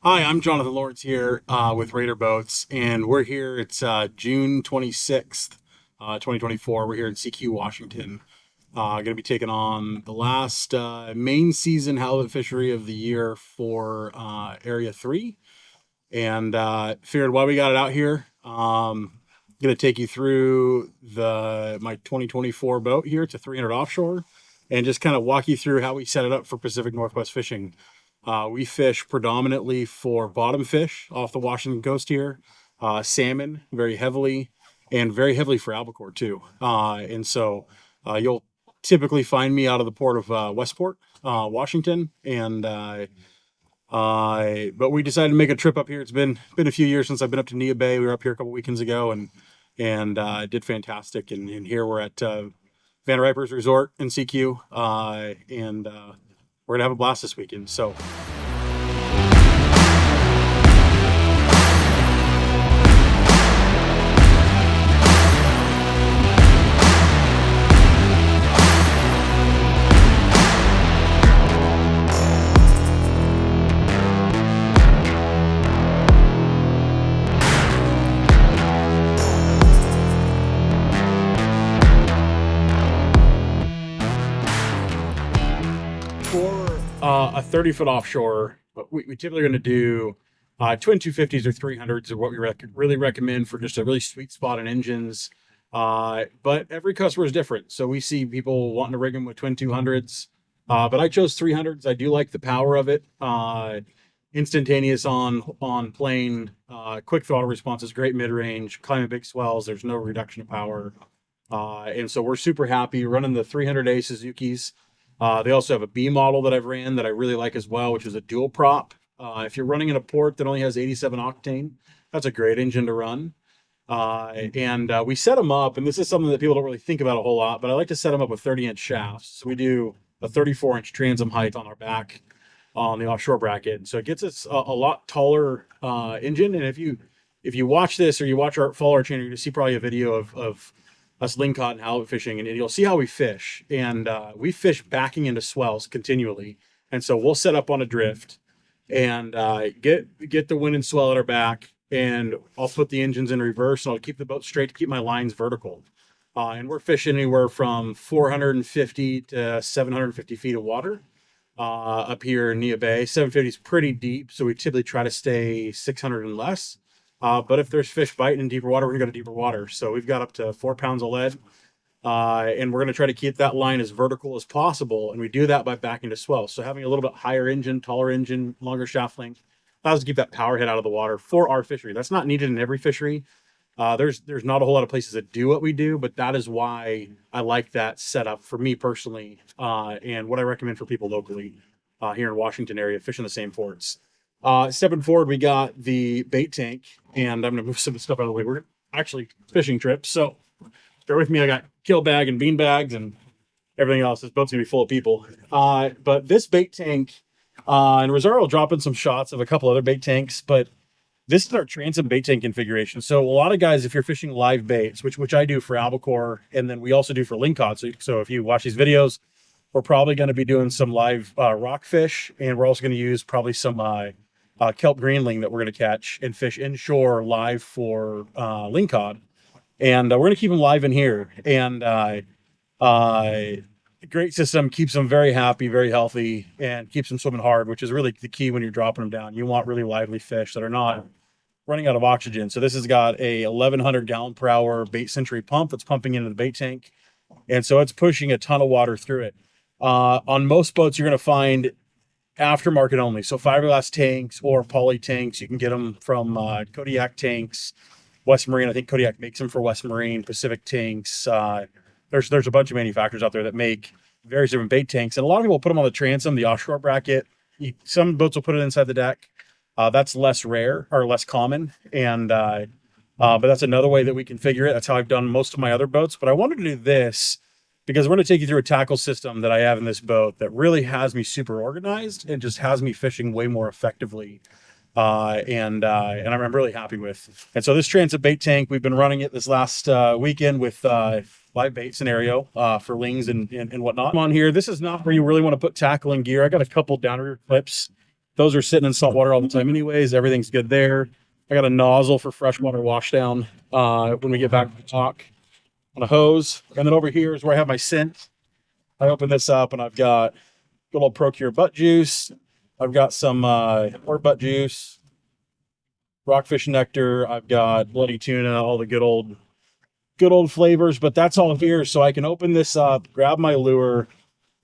Hi, I'm Jonathan Lawrence here with Raider Boats, and we're here. It's June 26th, 2024. We're here in CQ, Washington. Going to be taking on the last main season halibut fishery of the year for Area 3. And figured why we got it out here. Going to take you through my 2024 boat here. It's a 300 offshore, and just kind of walk you through how we set it up for Pacific Northwest fishing. We fish predominantly for bottom fish off the Washington coast here, salmon very heavily, and very heavily for albacore too. And so you'll typically find me out of the port of Westport, Washington, and but we decided to make a trip up here. It's been a few years since I've been up to Nia Bay. We were up here a couple weekends ago, and did fantastic. And here we're at Van Riper's Resort in CQ, and we're gonna have a blast this weekend. So. For a 30-foot offshore, we typically are going to do twin 250s or 300s are what we really recommend for just a really sweet spot in engines. But every customer is different. So we see people wanting to rig them with twin 200s. But I chose 300s. I do like the power of it. Instantaneous on plane, quick throttle response is great mid-range, climbing big swells. There's no reduction of power. And so we're super happy running the 300A Suzukis. They also have a B model that I've ran that I really like as well, which is a dual prop. If you're running in a port that only has 87 octane, that's a great engine to run. And we set them up, and this is something that people don't really think about a whole lot, but I like to set them up with 30-inch shafts. So we do a 34-inch transom height on our back on the offshore bracket. So it gets us a lot taller engine. And if you watch this or you follow our channel, you're going to see probably a video of us Lingcod and halibut fishing, and you'll see how we fish. And we fish backing into swells continually. And so we'll set up on a drift and get the wind and swell at our back, and I'll put the engines in reverse, and I'll keep the boat straight to keep my lines vertical. And we're fishing anywhere from 450 to 750 feet of water up here in Nia Bay. 750 is pretty deep, so we typically try to stay 600 and less. But if there's fish biting in deeper water, we're gonna go to deeper water. So we've got up to 4 pounds of lead, and we're gonna try to keep that line as vertical as possible. And we do that by backing to swell. So having a little bit higher engine, taller engine, longer shaft length allows us to keep that power head out of the water for our fishery. That's not needed in every fishery. There's not a whole lot of places that do what we do, but that is why I like that setup for me personally, and what I recommend for people locally here in Washington area fishing the same ports. Stepping forward, we got the bait tank, and I'm going to move some of the stuff out of the way. We're actually fishing trips, so bear with me. I got kill bag and bean bags and everything else. This boat's going to be full of people. But this bait tank, and Rosario will drop in some shots of a couple other bait tanks, but this is our transom bait tank configuration. So a lot of guys, if you're fishing live baits, which I do for albacore, and then we also do for lingcod. So if you watch these videos, we're probably going to be doing some live rockfish, and we're also going to use probably some kelp greenling that we're going to catch and fish inshore live for lingcod. And we're going to keep them live in here. And great system, keeps them very happy, very healthy, and keeps them swimming hard, which is really the key when you're dropping them down. You want really lively fish that are not running out of oxygen. So this has got a 1,100 gallon per hour bait century pump that's pumping into the bait tank. And so it's pushing a ton of water through it. On most boats, you're going to find aftermarket only. So fiberglass tanks or poly tanks. You can get them from Kodiak tanks, West Marine. I think Kodiak makes them for West Marine, Pacific tanks. There's a bunch of manufacturers out there that make various different bait tanks. And a lot of people put them on the transom, the offshore bracket. Some boats will put it inside the deck. That's less rare or less common. And but that's another way that we configure it. That's how I've done most of my other boats. But I wanted to do this because we're going to take you through a tackle system that I have in this boat that really has me super organized and just has me fishing way more effectively. And I'm really happy with. And so this transit bait tank, we've been running it this last weekend with live bait scenario for lings and whatnot. On here, this is not where you really want to put tackle and gear. I got a couple Downrigger clips Those are sitting in salt water all the time anyways. Everything's good there. I got a nozzle for freshwater washdown when we get back to the dock on a hose. And then over here is where I have my scent. I open this up and I've got good old Procure butt juice. I've got some or butt juice, Rockfish nectar. I've got bloody tuna, all the good old flavors, but that's all here. So I can open this up, grab my lure,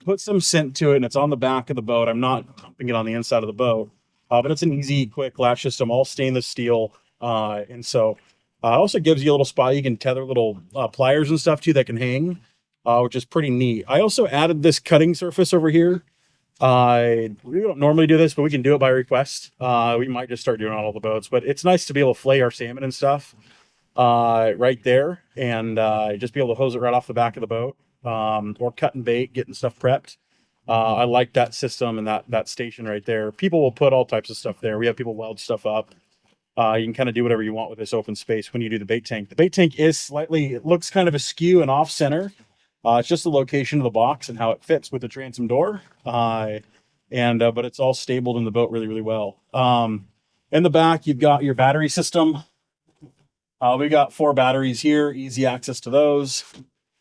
put some scent to it, and it's on the back of the boat. I'm not dumping it on the inside of the boat, but it's an easy, quick latch system, all stainless steel. And so it also gives you a little spot you can tether little pliers and stuff to that can hang, which is pretty neat. I also added this cutting surface over here. We don't normally do this, but we can do it by request. We might just start doing it on all the boats, but it's nice to be able to fillet our salmon and stuff right there, and just be able to hose it right off the back of the boat, or cutting bait, getting stuff prepped. I like that system and that station right there. People will put all types of stuff there. We have people weld stuff up. You can kind of do whatever you want with this open space when you do the bait tank. The bait tank is slightly, it looks kind of askew and off center. It's just the location of the box and how it fits with the transom door. But it's all stabled in the boat really, really well. In the back, you've got your battery system. We got 4 batteries here, easy access to those.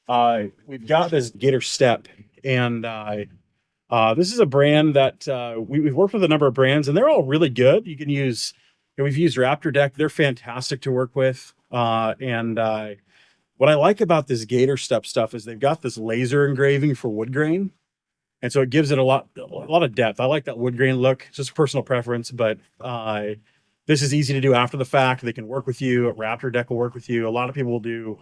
We've got this Gator Step, and this is a brand that we've worked with a number of brands, and they're all really good. You can use, we've used Raptor Deck. They're fantastic to work with. What I like about this Gator Step stuff is they've got this laser engraving for wood grain. And so it gives it a lot of depth. I like that wood grain look. It's just a personal preference, but this is easy to do after the fact. They can work with you. Raptor Deck will work with you. A lot of people will do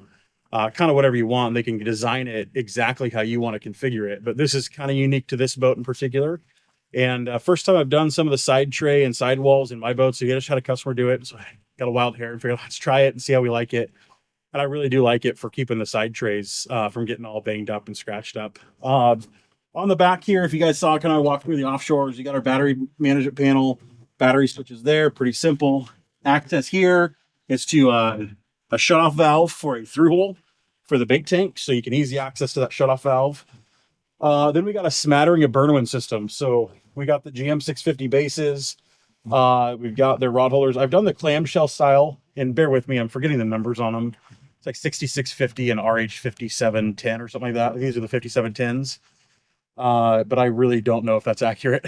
kind of whatever you want. They can design it exactly how you want to configure it. But this is kind of unique to this boat in particular. And first time I've done some of the side tray and sidewalls in my boat. So I just had a customer do it. So I got a wild hair and figured, let's try it and see how we like it. And I really do like it for keeping the side trays from getting all banged up and scratched up. On the back here, if you guys saw, kind of walk through the offshores, you got our battery management panel, battery switches there, pretty simple. Access here is to a shutoff valve for a through hole for the bait tank, so you can easy access to that shutoff valve. Then we got a smattering of burn-in system. So we got the GM 650 bases. We've got their rod holders. I've done the clamshell style, and bear with me, I'm forgetting the numbers on them. It's like 6650 and RH 5710 or something like that. These are the 5710s. But I really don't know if that's accurate.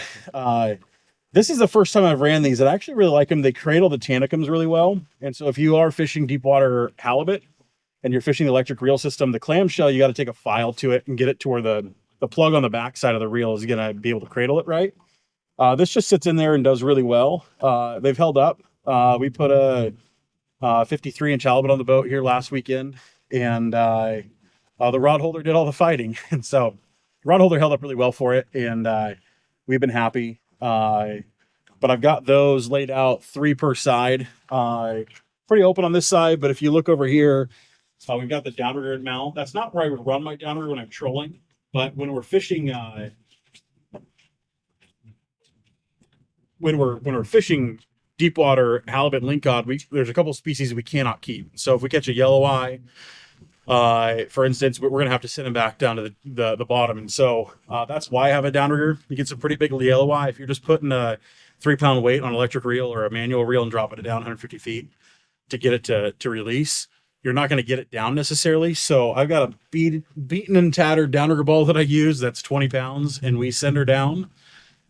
This is the first time I've ran these, and I actually really like them. They cradle the tanacums really well. And so if you are fishing deep water halibut and you're fishing the electric reel system, the clamshell, you got to take a file to it and get it to where the plug on the back side of the reel is going to be able to cradle it right. This just sits in there and does really well. They've held up. We put a 53-inch halibut on the boat here last weekend, and the rod holder did all the fighting. And so the rod holder held up really well for it, and we've been happy. But I've got those laid out 3 per side. Pretty open on this side, but if you look over here, we've got the downrigger mount. That's not where I would run my downrigger when I'm trolling, but when we're fishing, when we're fishing deep water halibut lingcod, there's a couple species we cannot keep. So if we catch a yellow eye, for instance, we're going to have to send them back down to the bottom. And so that's why I have a downrigger. You get some pretty big yellow eye. If you're just putting a 3-pound weight on an electric reel or a manual reel and dropping it down 150 feet to get it to release, you're not going to get it down necessarily. So I've got a beaten and tattered downrigger ball that I use that's 20 pounds, and we send her down.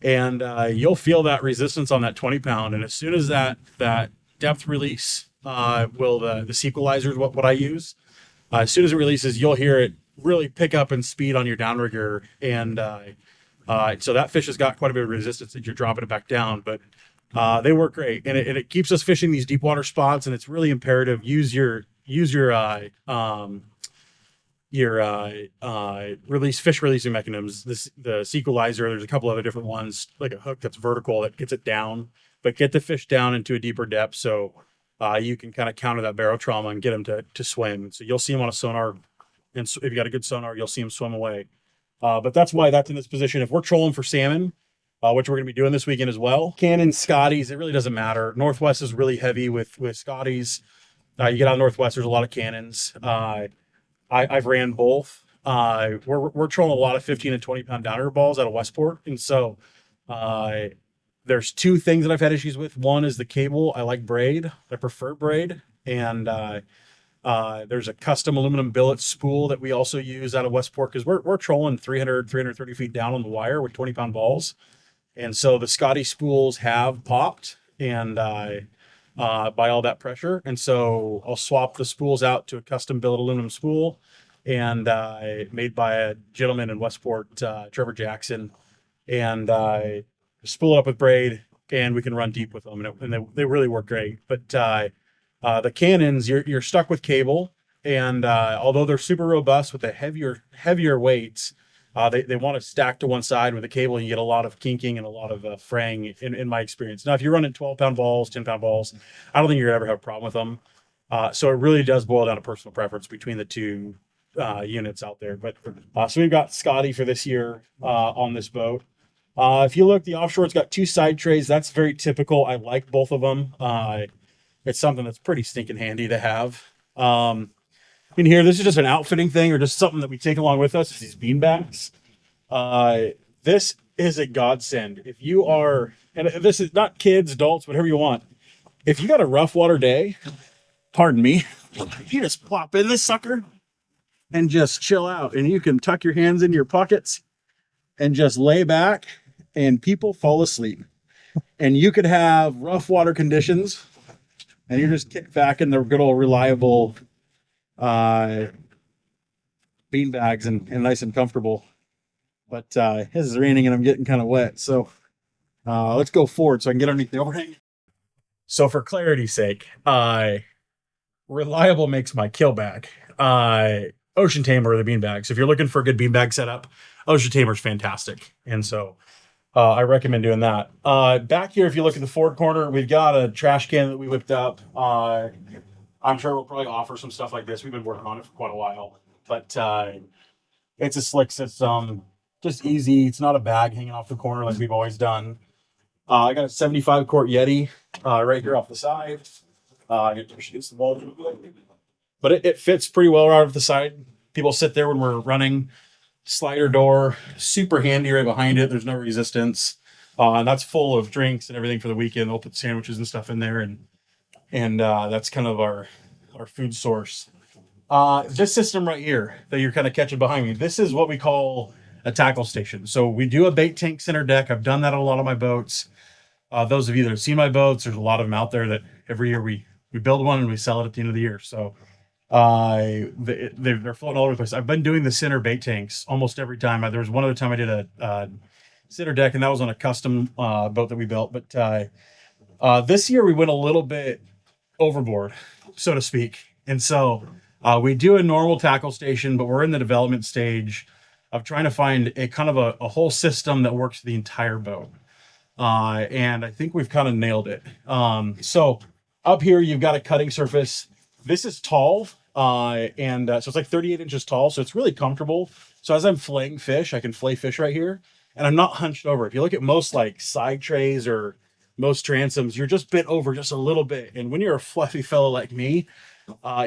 And you'll feel that resistance on that 20-pound. And as soon as that depth release, the Sequelizer is what I use. As soon as it releases, you'll hear it really pick up in speed on your downrigger. And so that fish has got quite a bit of resistance that you're dropping it back down. But they work great. And it keeps us fishing these deep water spots. And it's really imperative. Use your fish releasing mechanisms. The Sequelizer, there's a couple other different ones, like a hook that's vertical that gets it down, but get the fish down into a deeper depth so you can kind of counter that barotrauma and get them to swim. So you'll see them on a sonar, and if you got a good sonar, you'll see them swim away. But that's why that's in this position. If we're trolling for salmon, which we're going to be doing this weekend as well, Cannon, Scotties, it really doesn't matter. Northwest is really heavy with Scotties. You get out of Northwest, there's a lot of Cannons. I've ran both. We're trolling a lot of 15 and 20 pound downrigger balls out of Westport. And so There's two things that I've had issues with. One is the cable. I like braid. I prefer braid. And there's a custom aluminum billet spool that we also use out of Westport because we're trolling 330 feet down on the wire with 20-pound balls. And so the Scotty spools have popped and by all that pressure. And so I'll swap the spools out to a custom billet aluminum spool and made by a gentleman in Westport, Trevor Jackson. And spool it up with braid, and we can run deep with them, and they really work great. But the cannons, you're stuck with cable, and although they're super robust with the heavier weights, they want to stack to one side with the cable, and you get a lot of kinking and a lot of fraying in my experience. Now, if you're running 12-pound balls, 10-pound balls, I don't think you're gonna ever have a problem with them. So it really does boil down to personal preference between the two units out there. But so we've got Scotty for this year on this boat. If you look, the Offshore's got two side trays. That's very typical. I like both of them. It's something that's pretty stinking handy to have. In here, this is just an outfitting thing or just something that we take along with us. These bean bags. This is a godsend. If you are, and this is not kids, adults, whatever you want. If you got a rough water day, pardon me, you just plop in this sucker and just chill out. And you can tuck your hands into your pockets and just lay back and people fall asleep. And you could have rough water conditions and you're just kicked back in the good old reliable bean bags and nice and comfortable. But this is raining and I'm getting kind of wet. So let's go forward so I can get underneath the overhang. So for clarity's sake, reliable makes my kill bag. Ocean Tamer or the beanbag. So if you're looking for a good beanbag setup, Ocean Tamer's fantastic. And so I recommend doing that. Back here, if you look at the forward corner, we've got a trash can that we whipped up. I'm sure we'll probably offer some stuff like this. We've been working on it for quite a while. But it's a slick system. Just easy. It's not a bag hanging off the corner like we've always done. I got a 75 quart Yeti right here off the side. I get to push against the wall. But it fits pretty well right off the side. People sit there when we're running. Slider door, super handy right behind it. There's no resistance. And that's full of drinks and everything for the weekend. We'll put sandwiches and stuff in there. And that's kind of our food source. This system right here that you're kind of catching behind me, this is what we call a tackle station. So we do a bait tank center deck. I've done that on a lot of my boats. Those of you that have seen my boats, there's a lot of them out there that every year we build one and we sell it at the end of the year. So they're floating all over the place. I've been doing the center bait tanks almost every time. There was one other time I did a center deck, and that was on a custom boat that we built. But this year we went a little bit overboard, so to speak. And so we do a normal tackle station, but we're in the development stage of trying to find a kind of a whole system that works for the entire boat. And I think we've kind of nailed it. So up here, you've got a cutting surface. This is tall. So it's like 38 inches tall. So it's really comfortable. So as I'm filleting fish, I can fillet fish right here and I'm not hunched over. If you look at most like side trays or most transoms, you're just bent over just a little bit. And when you're a fluffy fellow like me,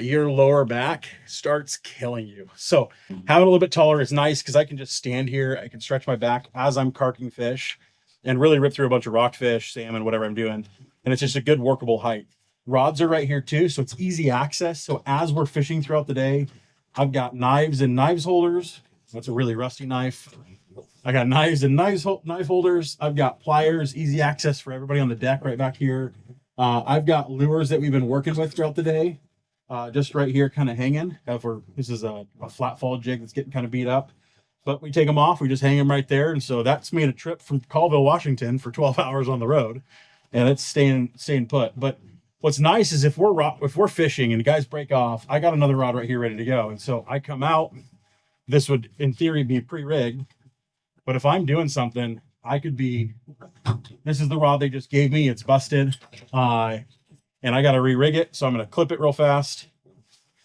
your lower back starts killing you. So having a little bit taller is nice because I can just stand here. I can stretch my back as I'm carking fish and really rip through a bunch of rockfish, salmon, whatever I'm doing. And it's just a good workable height. Rods are right here too, so it's easy access. So as we're fishing throughout the day, I've got knives and knives holders. That's a really rusty knife. I got knives and knife holders. I've got pliers, easy access for everybody on the deck right back here. I've got lures that we've been working with throughout the day, just right here kind of hanging. This is a flat fall jig that's getting kind of beat up. But we take them off, we just hang them right there. And so that's made a trip from Colville, Washington for 12 hours on the road. And it's staying put. But what's nice is if we're fishing and the guys break off, I got another rod right here ready to go. And so I come out, this would in theory be pre-rigged, but if I'm doing something, this is the rod they just gave me. It's busted. And I got to re-rig it. So I'm going to clip it real fast.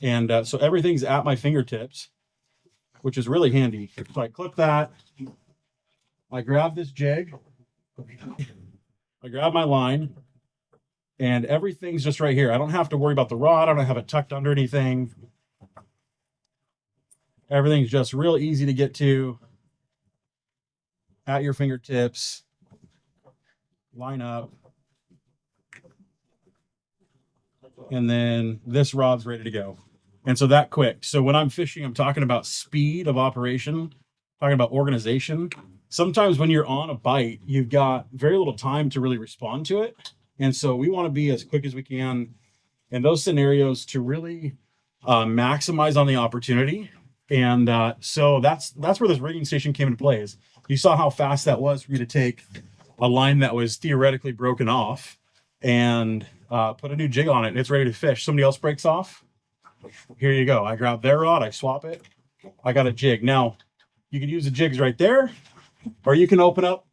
And so everything's at my fingertips, which is really handy. So I clip that. I grab this jig. I grab my line. And everything's just right here. I don't have to worry about the rod. I don't have it tucked under anything. Everything's just real easy to get to at your fingertips. line up, and then this rod's ready to go. And so that quick. So when I'm fishing, I'm talking about speed of operation, talking about organization. Sometimes when you're on a bite, you've got very little time to really respond to it. And so we want to be as quick as we can in those scenarios to really maximize on the opportunity. And so that's where this rigging station came into play. Is you saw how fast that was for me to take a line that was theoretically broken off and put a new jig on it, and it's ready to fish. Somebody else breaks off. Here you go. I grab their rod, I swap it. I got a jig. Now, you can use the jigs right there, or you can open up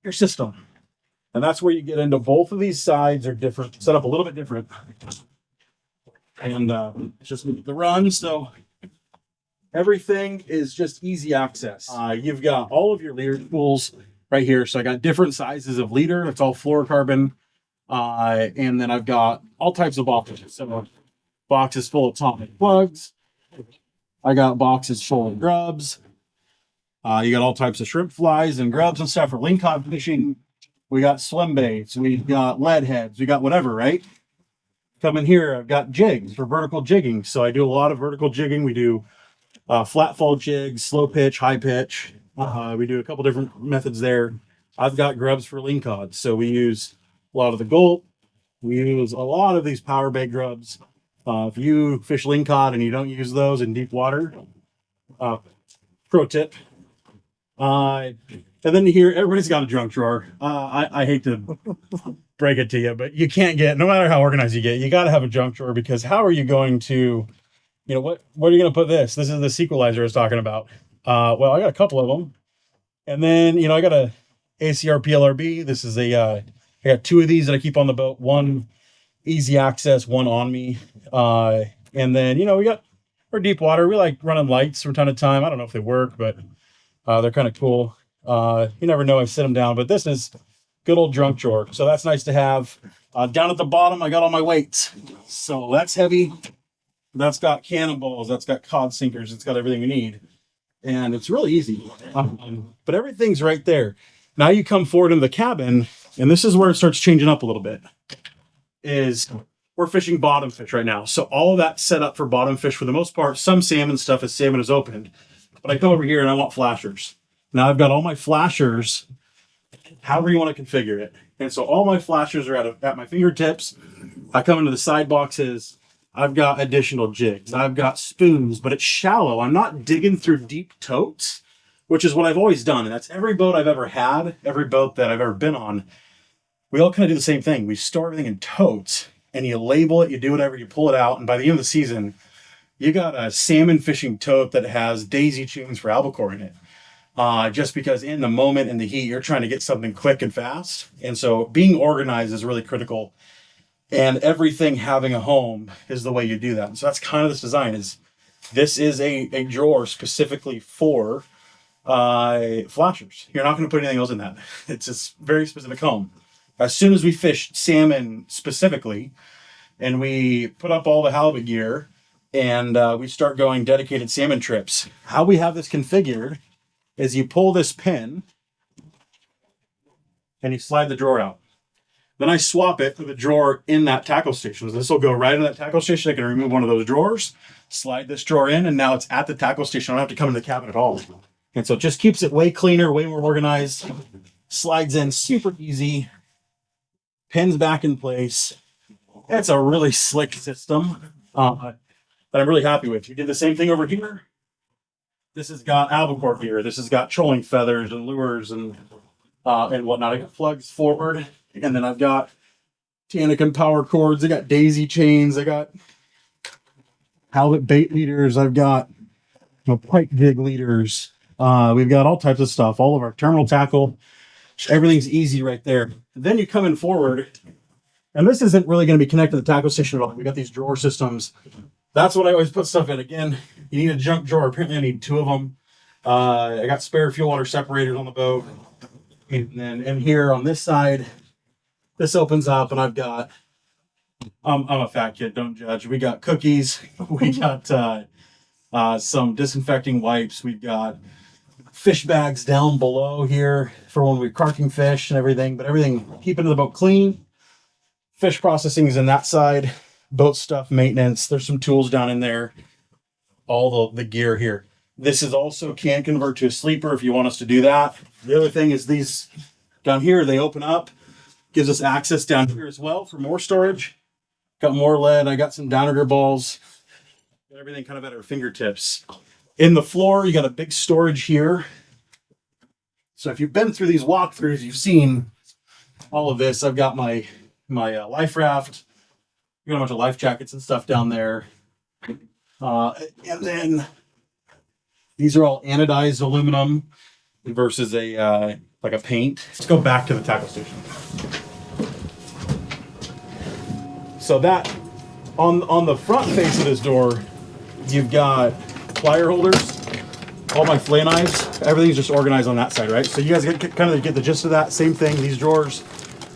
your system. And that's where you get into both of these sides are different, set up a little bit different. And it's just the run. So everything is just easy access. You've got all of your leader tools right here. So I got different sizes of leader. It's all fluorocarbon. And then I've got all types of boxes. So boxes full of atomic plugs. I got boxes full of grubs. You got all types of shrimp flies and grubs and stuff for lingcod fishing. We got swim baits. We've got lead heads. We got whatever, right? Come in here, I've got jigs for vertical jigging. So I do a lot of vertical jigging. We do flat fall jigs, slow pitch, high pitch. We do a couple different methods there. I've got grubs for lingcod. So we use a lot of the gulp. We use a lot of these power bait grubs. If you fish lingcod and you don't use those in deep water, pro tip. And then here, everybody's got a junk drawer. I hate to break it to you, but you can't get, no matter how organized you get, you got to have a junk drawer, because how are you going to, you know, what are you going to put this? This is the sequelizer I was talking about. Well, I got a couple of them. And then, you know, I got a ACR PLRB. This is I got two of these that I keep on the boat. One easy access, one on me. And then, you know, we got our deep water. We like running lights from time to time. I don't know if they work, but they're kind of cool. You never know. I sit them down, but this is good old junk drawer. So that's nice to have. Down at the bottom, I got all my weights. So that's heavy. That's got cannonballs. That's got cod sinkers. It's got everything you need. And it's really easy. But everything's right there. Now you come forward into the cabin, and this is where it starts changing up a little bit. Is we're fishing bottom fish right now. So all of that's set up for bottom fish for the most part. Some salmon stuff as salmon is opened. But I come over here and I want flashers. Now I've got all my flashers, however you want to configure it. And so all my flashers are at my fingertips. I come into the side boxes. I've got additional jigs. I've got spoons, but it's shallow. I'm not digging through deep totes, which is what I've always done. And that's every boat I've ever had, every boat that I've ever been on. We all kind of do the same thing. We store everything in totes, and you label it, you do whatever, you pull it out. And by the end of the season, you got a salmon fishing tote that has daisy chains for albacore in it. Just because in the moment, in the heat, you're trying to get something quick and fast. And so being organized is really critical. And everything having a home is the way you do that. And so that's kind of this design. This is a drawer specifically for flashers. You're not going to put anything else in that. It's a very specific home. As soon as we fish salmon specifically, and we put up all the halibut gear, and we start going dedicated salmon trips, how we have this configured is you pull this pin and you slide the drawer out. Then I swap it for the drawer in that tackle station. So this will go right in that tackle station. I can remove one of those drawers, slide this drawer in, and now it's at the tackle station. I don't have to come into the cabin at all. And so it just keeps it way cleaner, way more organized. Slides in super easy. Pins back in place. It's a really slick system that I'm really happy with. We did the same thing over here. This has got albacore gear. This has got trolling feathers and lures and whatnot. I got plugs forward, and then I've got Tanakin power cords. I got daisy chains. I got halibut bait leaders. I've got pike jig leaders. We've got all types of stuff. All of our terminal tackle. Everything's easy right there. Then you come in forward, and this isn't really going to be connected to the tackle station at all. We got these drawer systems. That's what I always put stuff in. Again, you need a junk drawer. Apparently I need two of them. I got spare fuel water separators on the boat. And then in here on this side, this opens up, and I've got, I'm a fat kid, don't judge. We got cookies. We got some disinfecting wipes. We've got fish bags down below here for when we're carting fish and everything, but everything, keeping the boat clean. Fish processing is in that side, boat stuff, maintenance. There's some tools down in there, all the gear here. This is also can convert to a sleeper if you want us to do that. The other thing is these down here, they open up, gives us access down here as well for more storage. Got more lead. I got some Downrigger balls. Got everything kind of at our fingertips. In the floor, you got a big storage here. So if you've been through these walkthroughs, you've seen all of this. I've got my life raft. Got a bunch of life jackets and stuff down there. And then these are all anodized aluminum versus a like a paint. Let's go back to the tackle station. So that on the front face of this door, you've got plier holders, all my fillet knives, everything's just organized on that side, right? So you guys kind of get the gist of that. Same thing, these drawers.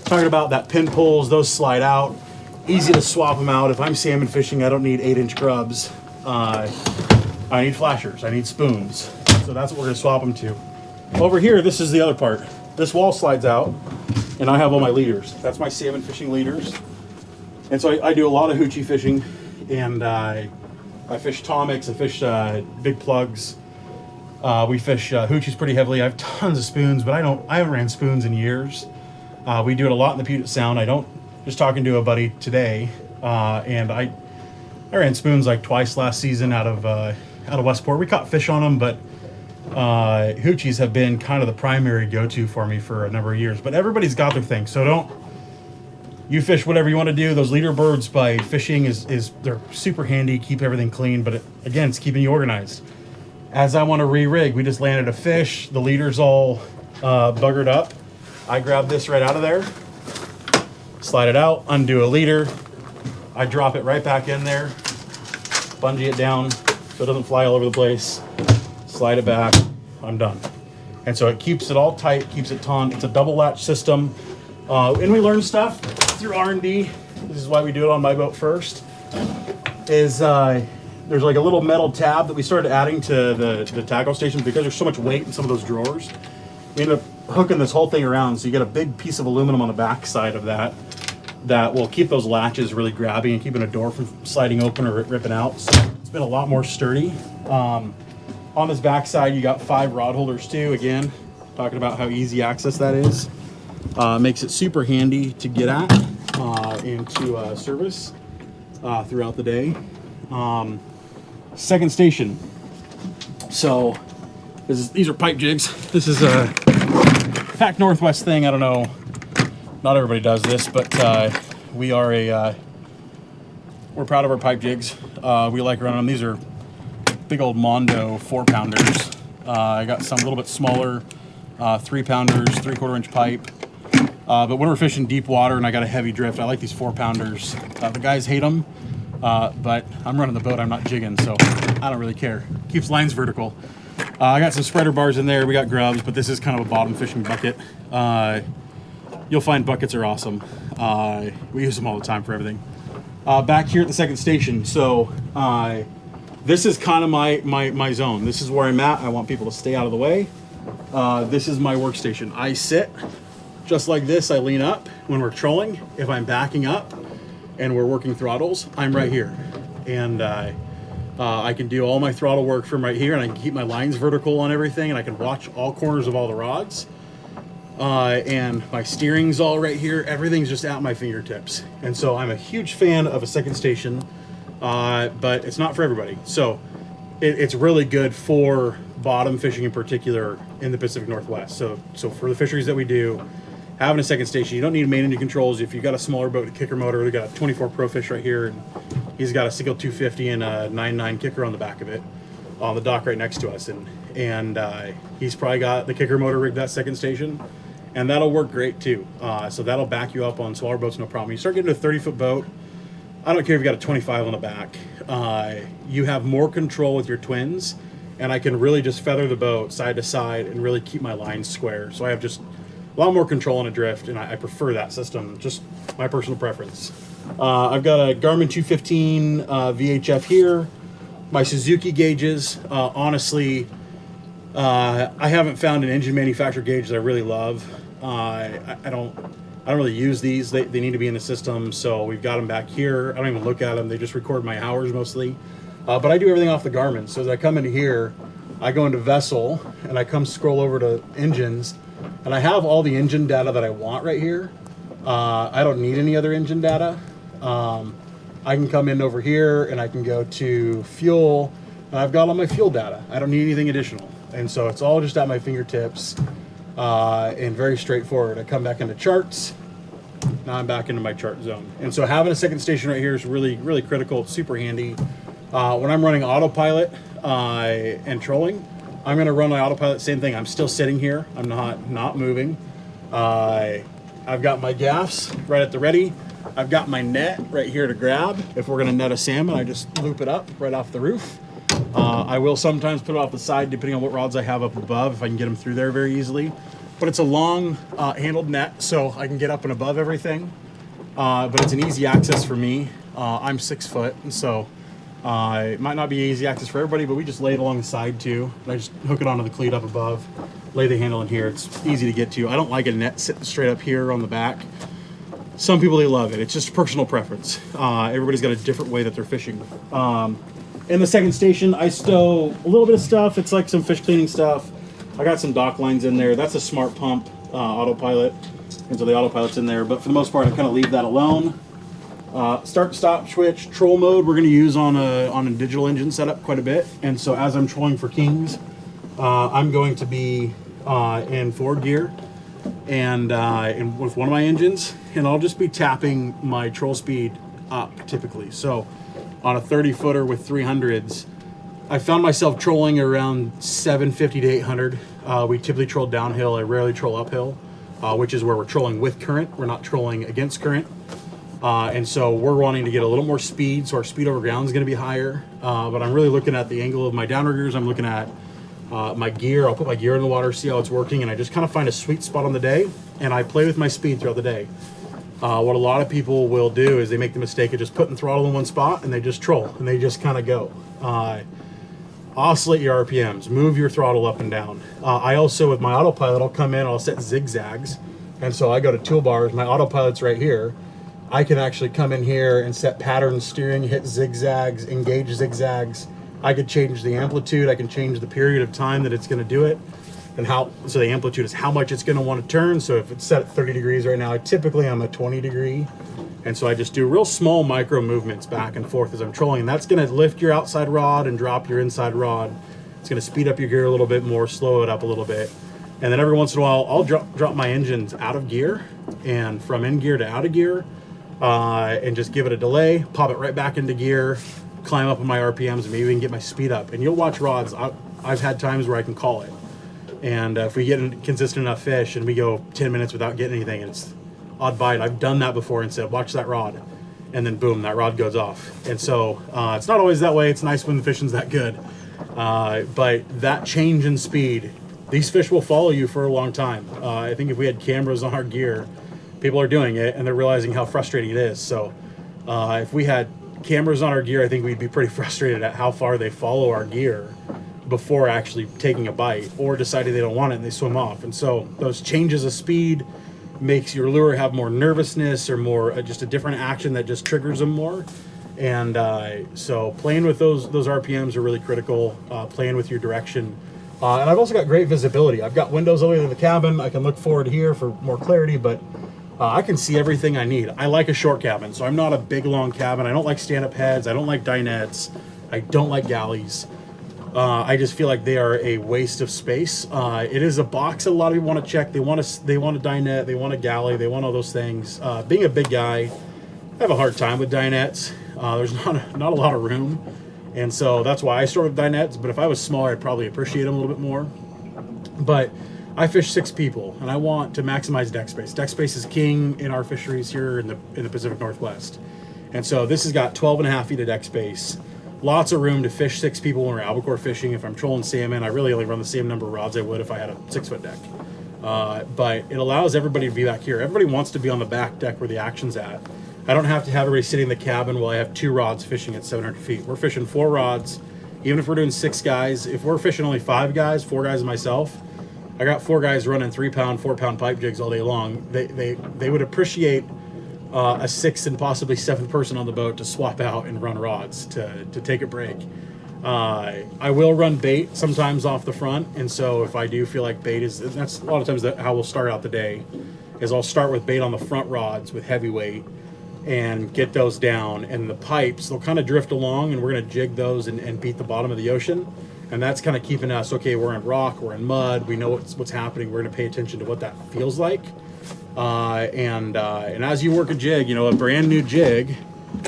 Talking about that pin pulls, those slide out. Easy to swap them out. If I'm salmon fishing, I don't need 8-inch grubs. I need flashers, I need spoons. So that's what we're gonna swap them to. Over here, this is the other part. This wall slides out and I have all my leaders. That's my salmon fishing leaders. And so I do a lot of hoochie fishing, and I fish tomics, I fish big plugs. We fish hoochies pretty heavily. I have tons of spoons, but I haven't ran spoons in years. We do it a lot in the Puget Sound. Just talking to a buddy today, and I ran spoons like twice last season out of Westport. We caught fish on them, but hoochies have been kind of the primary go-to for me for a number of years. But everybody's got their thing, so you fish whatever you want to do. Those leader birds by fishing they're super handy, keep everything clean, but again, it's keeping you organized. As I want to re-rig, we just landed a fish, the leader's all buggered up. I grab this right out of there, slide it out, undo a leader, I drop it right back in there, bungee it down so it doesn't fly all over the place, slide it back, I'm done. And so it keeps it all tight, keeps it taut. It's a double latch system. And we learn stuff through R&D. This is why we do it on my boat first. There's like a little metal tab that we started adding to the tackle station because there's so much weight in some of those drawers. We ended up hooking this whole thing around, so you get a big piece of aluminum on the back side of that will keep those latches really grabby and keeping a door from sliding open or ripping out. So it's been a lot more sturdy. On this back side, you got 5 rod holders too. Again, talking about how easy access that is. Makes it super handy to get at and to service throughout the day. Second station. So these are pipe jigs. This is a Pac Northwest thing. I don't know. Not everybody does this, but we're proud of our pipe jigs. We like running them. These are big old Mondo 4-pounders. I got some a little bit smaller 3-pounders, 3/4-inch pipe. But when we're fishing deep water and I got a heavy drift, I like these 4-pounders. The guys hate them, but I'm running the boat, I'm not jigging, so I don't really care. Keeps lines vertical. I got some spreader bars in there, we got grubs, but this is kind of a bottom fishing bucket. You'll find buckets are awesome. We use them all the time for everything. Back here at the second station, so this is kind of my zone. This is where I'm at. I want people to stay out of the way. This is my workstation. I sit just like this. I lean up when we're trolling. If I'm backing up and we're working throttles, I'm right here. And I can do all my throttle work from right here, and I can keep my lines vertical on everything, and I can watch all corners of all the rods. And my steering's all right here. Everything's just at my fingertips. And so I'm a huge fan of a second station, but it's not for everybody. So it's really good for bottom fishing in particular in the Pacific Northwest. So for the fisheries that we do, having a second station, you don't need main engine controls. If you've got a smaller boat, a kicker motor, we've got a 24 Pro Fish right here, and he's got a Seagull 250 and a 9.9 kicker on the back of it on the dock right next to us. And he's probably got the kicker motor rigged that second station, and that'll work great too. So that'll back you up on smaller boats, no problem. You start getting a 30-foot boat, I don't care if you've got a 25 on the back. You have more control with your twins, and I can really just feather the boat side to side and really keep my lines square. So I have just a lot more control on a drift, and I prefer that system, just my personal preference. I've got a Garmin 215 VHF here. My Suzuki gauges, honestly, I haven't found an engine manufacturer gauge that I really love. I don't really use these. They need to be in the system, so we've got them back here. I don't even look at them. They just record my hours mostly. But I do everything off the Garmin. So as I come into here, I go into vessel and I come scroll over to engines, and I have all the engine data that I want right here. I don't need any other engine data. I can come in over here and I can go to fuel, and I've got all my fuel data. I don't need anything additional. And so it's all just at my fingertips, and very straightforward. I come back into charts. Now I'm back into my chart zone. And so having a second station right here is really, really critical. It's super handy. When I'm running autopilot and trolling, I'm going to run my autopilot, same thing. I'm still sitting here. I'm not moving. I've got my gaffs right at the ready. I've got my net right here to grab. If we're going to net a salmon, I just loop it up right off the roof. I will sometimes put it off the side depending on what rods I have up above, if I can get them through there very easily. But it's a long handled net, so I can get up and above everything. But it's an easy access for me. I'm 6 foot, and so it might not be easy access for everybody, but we just lay it along the side too. And I just hook it onto the cleat up above, lay the handle in here. It's easy to get to. I don't like a net sitting straight up here on the back. Some people, they love it. It's just personal preference. Everybody's got a different way that they're fishing. In the second station, I stow a little bit of stuff. It's like some fish cleaning stuff. I got some dock lines in there. That's a smart pump autopilot. And so the autopilot's in there. But for the most part, I kind of leave that alone. Start, stop, switch, troll mode we're going to use on a digital engine setup quite a bit. And so as I'm trolling for kings, I'm going to be in forward gear and with one of my engines. And I'll just be tapping my troll speed up typically. So on a 30-footer with 300s, I found myself trolling around 750 to 800. We typically troll downhill. I rarely troll uphill, which is where we're trolling with current. We're not trolling against current. And so we're wanting to get a little more speed, so our speed over ground is going to be higher. But I'm really looking at the angle of my downriggers. I'm looking at my gear. I'll put my gear in the water, see how it's working, and I just kind of find a sweet spot on the day, and I play with my speed throughout the day. What a lot of people will do is they make the mistake of just putting throttle in one spot and they just troll and they just kind of go. Oscillate your RPMs, move your throttle up and down. I also, with my autopilot, I'll come in, I'll set zigzags. And so I go to toolbars, my autopilot's right here. I can actually come in here and set pattern steering, hit zigzags, engage zigzags. I could change the amplitude, I can change the period of time that it's gonna do it. And so the amplitude is how much it's going to want to turn. So if it's set at 30 degrees right now, I'm a 20 degree. And so I just do real small micro movements back and forth as I'm trolling. And that's going to lift your outside rod and drop your inside rod. It's going to speed up your gear a little bit more, slow it up a little bit. And then every once in a while, I'll drop my engines out of gear and from in gear to out of gear and just give it a delay, pop it right back into gear, climb up on my RPMs, and maybe even get my speed up. And you'll watch rods. I've had times where I can call it. And if we get consistent enough fish and we go 10 minutes without getting anything, and it's odd bite, I've done that before and said, watch that rod. And then boom, that rod goes off. And so it's not always that way. It's nice when the fishing's that good. But that change in speed, these fish will follow you for a long time. I think if we had cameras on our gear, people are doing it and they're realizing how frustrating it is. So if we had cameras on our gear, I think we'd be pretty frustrated at how far they follow our gear before actually taking a bite or deciding they don't want it and they swim off. And so those changes of speed makes your lure have more nervousness or more just a different action that just triggers them more. And so playing with those RPMs are really critical, playing with your direction. And I've also got great visibility. I've got windows all the way to the cabin. I can look forward here for more clarity, but I can see everything I need. I like a short cabin, so I'm not a big, long cabin. I don't like stand-up heads. I don't like dinettes. I don't like galleys. I just feel like they are a waste of space. It is a box that a lot of people want to check. They want a dinette, they want a galley, they want all those things. Being a big guy, I have a hard time with dinettes. There's not a lot of room, and so that's why I store with dinettes. But if I was smaller, I'd probably appreciate them a little bit more. But I fish 6 people, and I want to maximize deck space. Deck space is king in our fisheries here in the Pacific Northwest, and so this has got 12.5 feet of deck space. Lots of room to fish 6 people when we're albacore fishing. If I'm trolling salmon, I really only run the same number of rods I would if I had a 6-foot deck. But it allows everybody to be back here. Everybody wants to be on the back deck where the action's at. I don't have to have everybody sitting in the cabin while I have 2 rods fishing at 700 feet. We're fishing 4 rods Even if we're doing 6 guys, if we're fishing only 5 guys, 4 guys and myself, I got 4 guys running 3-pound, 4-pound pipe jigs all day long. They would appreciate a 6th and possibly 7th person on the boat to swap out and run rods to take a break. I will run bait sometimes off the front, and so if I do feel like bait is, that's a lot of times how we'll start out the day, is I'll start with bait on the front rods with heavyweight and get those down, and the pipes, they'll kind of drift along, and we're going to jig those and beat the bottom of the ocean. And that's kind of keeping us, okay, we're in rock, we're in mud, we know what's happening, we're going to pay attention to what that feels like. And as you work a jig, you know, a brand new jig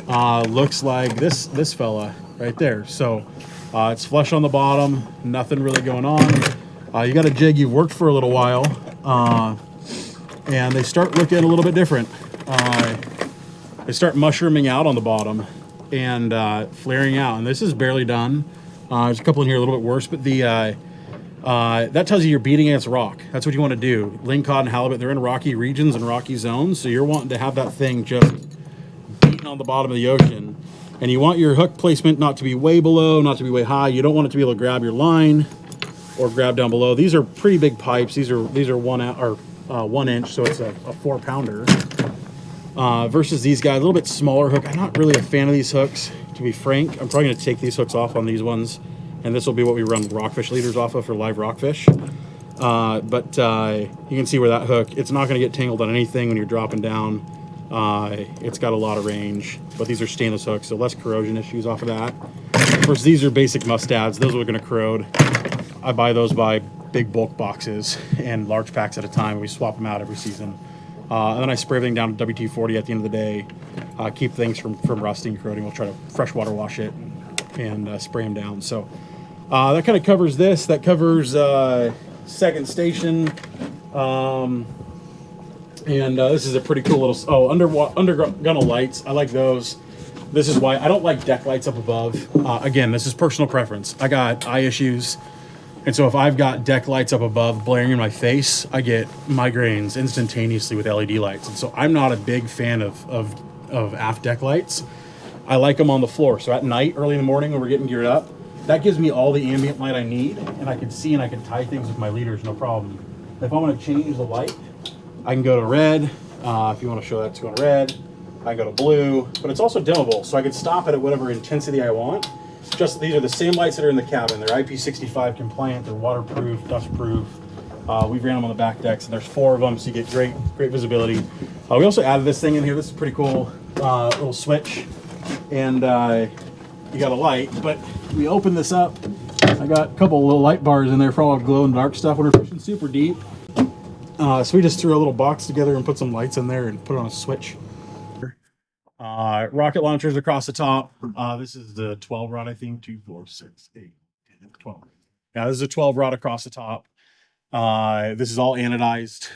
looks like this fella right there. So it's flush on the bottom, nothing really going on. You got a jig you've worked for a little while, and they start looking a little bit different. They start mushrooming out on the bottom and flaring out, and this is barely done. There's a couple in here a little bit worse, but that tells you you're beating against rock. That's what you want to do. Lingcod and halibut, they're in rocky regions and rocky zones, so you're wanting to have that thing just beating on the bottom of the ocean. And you want your hook placement not to be way below, not to be way high. You don't want it to be able to grab your line or grab down below. These are pretty big pipes. These are 1 inch, so it's a 4-pounder. Versus these guys, a little bit smaller hook. I'm not really a fan of these hooks, to be frank. I'm probably going to take these hooks off on these ones, and this will be what we run rockfish leaders off of for live rockfish. But you can see where that hook, it's not going to get tangled on anything when you're dropping down. It's got a lot of range, but these are stainless hooks, so less corrosion issues off of that. Of course, these are basic mustads. Those are going to corrode. I buy those by big bulk boxes and large packs at a time. We swap them out every season. And then I spray everything down to WT-40 at the end of the day, keep things from rusting, corroding. We'll try to freshwater wash it and spray them down. So that kind of covers this. That covers second station. This is a pretty cool little, undergunnel lights. I like those. This is why I don't like deck lights up above. Again, this is personal preference. I got eye issues. And so if I've got deck lights up above blaring in my face, I get migraines instantaneously with LED lights. And so I'm not a big fan of aft deck lights. I like them on the floor. So at night, early in the morning when we're getting geared up, that gives me all the ambient light I need, and I can see and I can tie things with my leaders, no problem. If I want to change the light, I can go to red. If you want to show that, it's going to red. I can go to blue, but it's also dimmable, so I can stop it at whatever intensity I want. Just these are the same lights that are in the cabin. They're IP65 compliant. They're waterproof, dustproof. We ran them on the back decks, and there's 4 of them, so you get great visibility. We also added this thing in here. This is pretty cool, little switch, and you got a light. But we open this up. I got a couple of little light bars in there for all our glow in the dark stuff when we're fishing super deep. So we just threw a little box together and put some lights in there and put it on a switch. Rocket launchers across the top. This is the 12 rod, I think. 2, 4, 6, 8, 10, 12. Yeah, this is a 12 rod across the top. This is all anodized.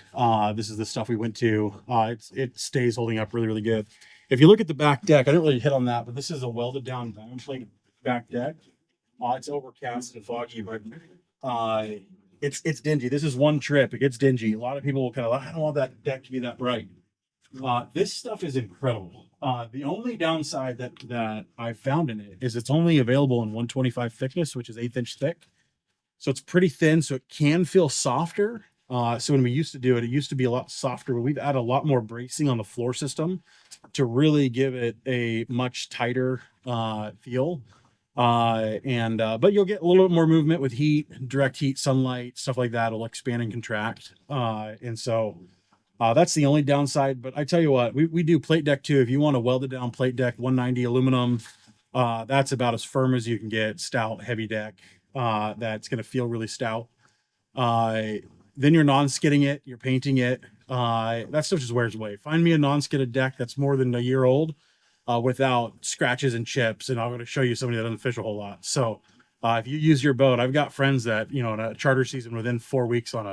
This is the stuff we went to. It stays holding up really, really good. If you look at the back deck, I didn't really hit on that, but this is a welded down diamond plate back deck. It's overcast and foggy, but it's dingy. This is one trip. It gets dingy. A lot of people will kind of, I don't want that deck to be that bright. This stuff is incredible. The only downside that I found in it is it's only available in 125 thickness, which is 1/8 inch thick. So it's pretty thin, so it can feel softer. So when we used to do it, it used to be a lot softer, but we've added a lot more bracing on the floor system to really give it a much tighter feel. But you'll get a little bit more movement with heat, direct heat, sunlight, stuff like that. It'll expand and contract. That's the only downside. But I tell you what, we do plate deck too. If you want a welded down plate deck, 190 aluminum, that's about as firm as you can get. Stout, heavy deck. That's going to feel really stout. Then you're non-skidding it, you're painting it. That stuff just wears away. Find me a non-skidded deck that's more than a year old without scratches and chips, and I'm going to show you somebody that doesn't fish a whole lot. So if you use your boat, I've got friends that, in a charter season within 4 weeks on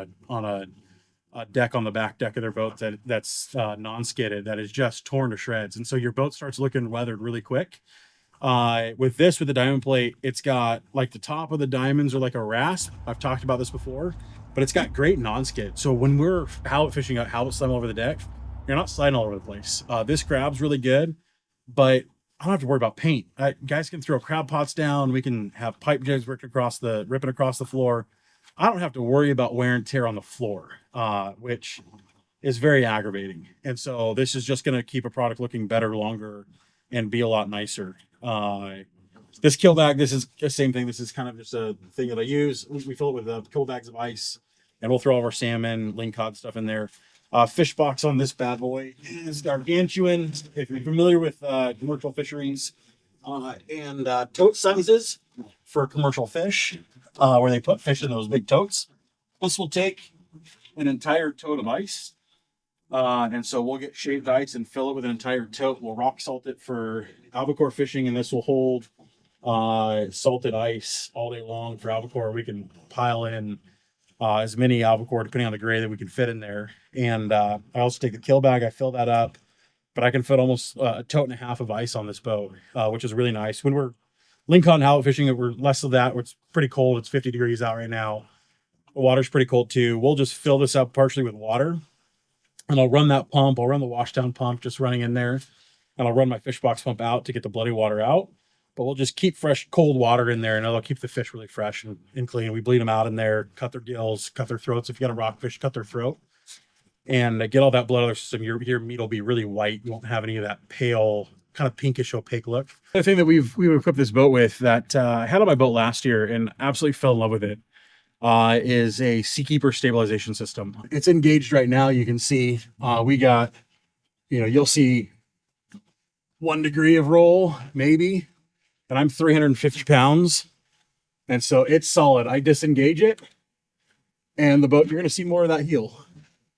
a deck on the back deck of their boat that's non-skidded, that is just torn to shreds. And so your boat starts looking weathered really quick. With the diamond plate, it's got like the top of the diamonds are like a rasp. I've talked about this before, but it's got great non-skid. So when we're halibut fishing out halibut slime all over the deck, you're not sliding all over the place. This grabs really good, but I don't have to worry about paint. Guys can throw crab pots down. We can have pipe jigs ripping across the floor. I don't have to worry about wear and tear on the floor, which is very aggravating. And so this is just going to keep a product looking better longer and be a lot nicer. This kill bag, this is the same thing. This is kind of just a thing that I use. We fill it with kill bags of ice, and we'll throw all of our salmon, Lingcod stuff in there. Fish box on this bad boy is gargantuan. If you're familiar with commercial fisheries and tote sizes for commercial fish, where they put fish in those big totes, this will take an entire tote of ice. And so we'll get shaved ice and fill it with an entire tote. We'll rock salt it for albacore fishing, and this will hold salted ice all day long for albacore. We can pile in as many albacore, depending on the grade, that we can fit in there. And I also take the kill bag, I fill that up, but I can fit almost a tote and a half of ice on this boat, which is really nice. When we're Lingcod and halibut fishing, we're less of that. It's pretty cold. It's 50 degrees out right now. The water's pretty cold too. We'll just fill this up partially with water, and I'll run that pump. I'll run the washdown pump just running in there, and I'll run my fish box pump out to get the bloody water out. But we'll just keep fresh, cold water in there, and it'll keep the fish really fresh and clean. We bleed them out in there, cut their gills, cut their throats. If you got a rockfish, cut their throat, and get all that blood out of their system. Your meat will be really white. You won't have any of that pale, kind of pinkish, opaque look. The thing that we've equipped this boat with that I had on my boat last year and absolutely fell in love with it is a Seakeeper stabilization system. It's engaged right now. You can see we got, you'll see 1 degree of roll, maybe. And I'm 350 pounds. And so it's solid. I disengage it, and the boat, you're going to see more of that heel.